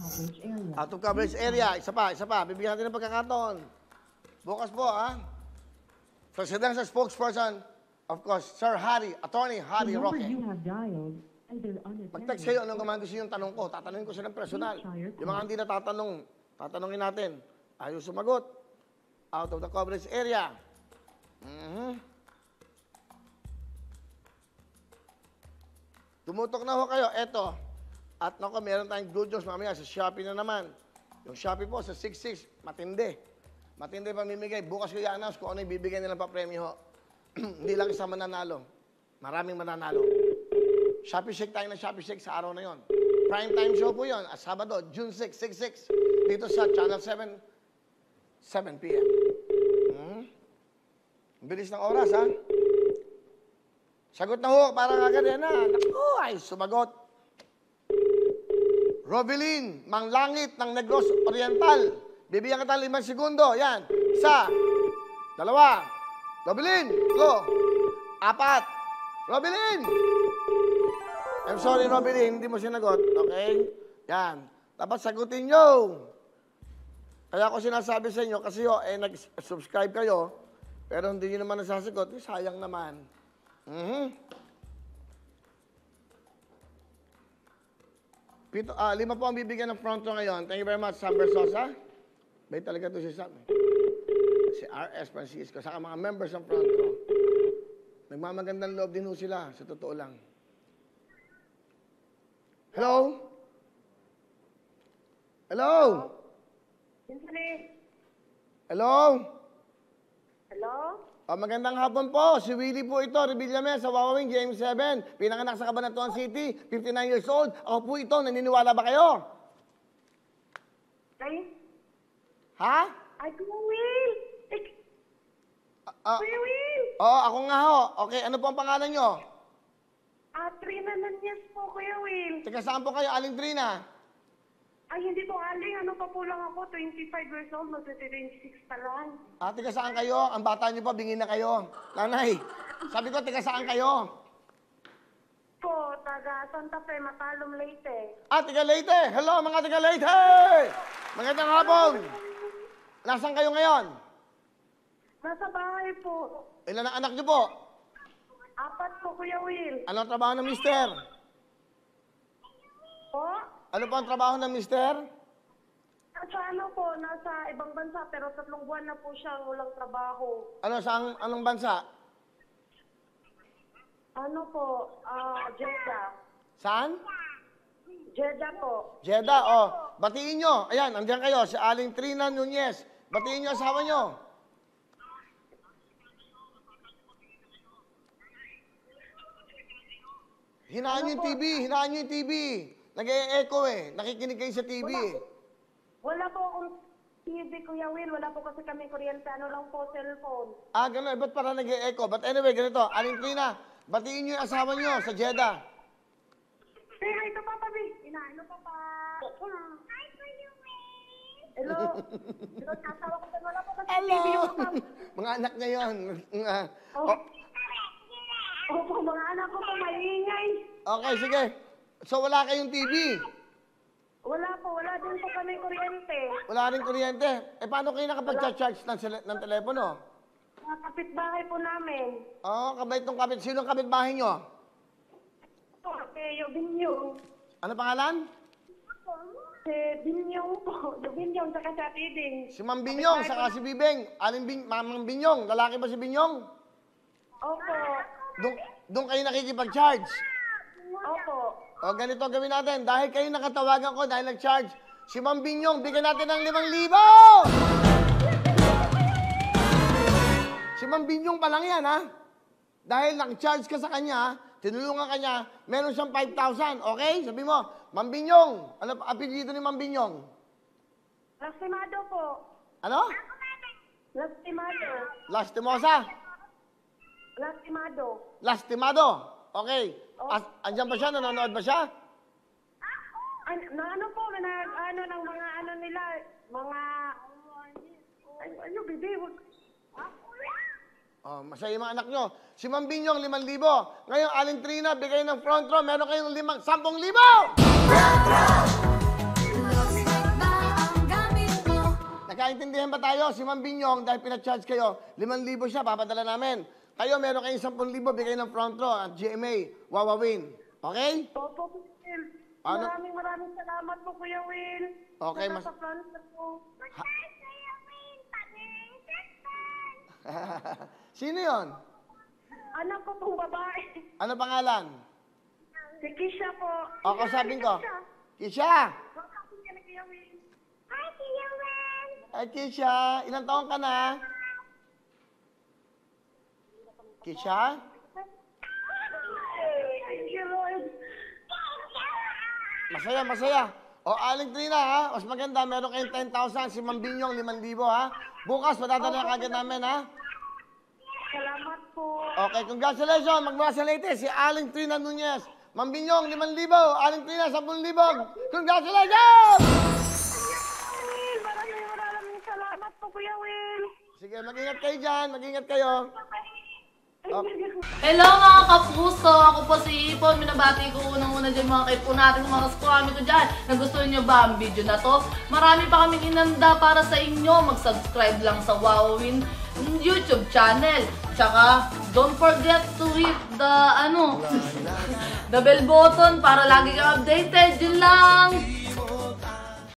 coverage area. Out of coverage area. Isa pa. Bibigyan natin ng pagkakataon. Bukas po, ha? Presidential spokesperson, of course, Sir Harry, Attorney Harry Roque. The number you have dialed, either unattended... Mag-text kayo, anong gusto nyo yung tanong ko? Tatanungin ko siya ng personal. Yung mga hindi natatanong, tatanungin natin. Ayaw sumagot. Out of the coverage area. Tumutok na ho kayo. Eto. At nako, meron tayong good news mamaya sa Shopee na naman. Yung Shopee po sa 66, matindi. Matindi pamimigay. Bukas ko i-announce kung ano yung bibigyan nilang pa-premyo ho. Hindi lang isa mananalo. Maraming mananalo. Shopee Shake tayo ng Shopee Shake sa araw na yon. Prime time show po yon. Sabado, June 6, 6, dito sa Channel 7, 7 p.m. Bilis ng oras, ha? Sagot na ho, parang agad yan, ha? Naku, ay, sumagot. Robilin, Manglangit ng Negros Oriental. Bibigyan kita 5 segundo. Yan. 1, 2. Robilin, go. 4. Robilin! I'm sorry, Robilin, hindi mo sinagot. Okay? Yan. Dapat sagutin nyo. Kaya ako sinasabi sa inyo, kasi nag-subscribe kayo, pero hindi nyo naman nasasagot, sayang naman. 5 po ang bibigyan ng front row ngayon. Thank you very much, Sam Bersosa. Bay talaga ito si Sam. Si R.S. Francisco, saka mga members ng front row. Nagmamagandang loob din ho sila, sa totoo lang. Hello? Hello? Hello? Hello? Magandang hapon po. Si Willie po ito, Revillame sa Wawawing Game 7. Pinanganak sa Cabanatuan City, 59 years old. Ako po ito, naniniwala ba kayo? Ay? Ha? Ay, Kuya Will! Kuya Will! Oo, ako nga ho. Okay, ano po ang pangalan nyo? Trina Nanyas po, Kuya Will. Teka, saan po kayo, Aling Trina? Ay, hindi po aling. Ano pa po lang ako, 25 years old, mag-26 pa lang. Teka, saan kayo? Ang bata nyo pa, bingin na kayo. Nanay, sabi ko, teka, saan kayo? Po, taga Santa Fe, Matalom, Leyte. Taga Leyte. Hello, mga taga Leyte! Magandang hapon. Nasaan kayo ngayon? Nasa bahay po. Ilan ang anak nyo po? 4 po, Kuya Will. Anong trabaho ng mister? Po? Ano po ang trabaho ng mister? Sa ano po, nasa ibang bansa, pero 3 buwan na po siya walang trabaho. Anong bansa? Ano po, Jeddah. Saan? Jeddah po. Jeddah, batiin nyo. Ayan, andiyan kayo, si Aling Trina Nunez. Batiin nyo asawa nyo. Hinaan nyo yung TV, Nag-e-echo Nakikinig kayo sa TV Wala po akong TV, Kuya Will. Wala po kasi kami kuryente. Ano lang po, cellphone. Gano'n. Ba't parang nag-e-echo? But anyway, ganito. Aling Trina, batiin nyo yung asawa nyo sa Jeddah. Say hi to Papa B. Ano, Papa? Hi, Kuya Will. Hello. Hello, asawa ko. Wala po kasi Hello. TV yung Papa. Mga anak nyo yun. Opo, mga anak ko po maingay. Okay, sige. So, wala kayong TV? Wala po. Wala din po kami kuryente. Wala rin kuryente? Paano kayo nakapag-charge ng telepono? Mga kapitbahay po namin. Kabait ng kapit. Sino ang kapitbahay nyo? Yung Binyong. Ano pangalan? Si Binyong po. Yung Binyong, saka si Atiding. Si Ma'am Binyong, saka si Bibeng. Ma'am Binyong, lalaki ba si Binyong? Opo. Doon kayo nakikipag-charge? Opo. Ganito gawin natin. Dahil kayo nakatawagan ko, dahil nag-charge, si Ma'am Binyong, bigyan natin ng 5,000! Si Ma'am Binyong pa lang yan, ha? Dahil nag-charge ka sa kanya, tinulungan ka niya, meron siyang 5,000. Okay? Sabi mo, Ma'am Binyong, ano apelyido ni Ma'am Binyong? Lastimado po. Ano? Lastimado. Lastimosa? Lastimado. Lastimado. Okay. Andiyan ba siya? Nanonood ba siya? Ano po, ano ng mga ano nila, mga, bibi, Masaya yung mga anak nyo. Si Ma'am Binyong, 5,000. Ngayon, Aling Trina, bigay ng front row, meron kayong 10,000. nagkaintindihan ba tayo? Si Ma'am Binyong, dahil pinacharge kayo, 5,000 siya, papadala namin. Kayo, meron kayong 10,000, bigay ng front row at GMA, Wawawin. Okay? Opo, Kuya Will. Ano? Maraming salamat po, Kuya Will. Okay, mas... Nakaplano na po. Sino yon? Anak ko pong babae. Ano pangalan? Si Kisha po. O, kausapin ko. Kisha. Kisha! Kausapin niya na Kuya Will. Hi, Kuya Will. Ay, Kisha, ilang taon ka na? Kisha? Thank you, Lord. Masaya, masaya. O, Aling Trina, ha? Mas maganda, meron kayong 10,000, si Ma'am Binyong, 5,000, ha? Bukas, matadala na kagad namin, ha? Salamat po. Okay, congratulations. Magmula sa Leyte, si Aling Trina Nunez. Ma'am Binyong, 5,000. Aling Trina, 10,000. Congratulations! Will, maraming salamat po, Kuya Will. Sige, mag-ingat kayo dyan. Mag-ingat kayo. Hello mga kapuso! Ako po si Ipon. Minabati ko unang-una dyan mga kaipo natin, mga kaskwami ko dyan. Nagustuhan nyo ba ang video na to? Marami pa kaming inanda para sa inyo. Mag-subscribe lang sa Wowin YouTube channel. Tsaka, don't forget to hit the, the bell button para lagi kang updated. Yun lang!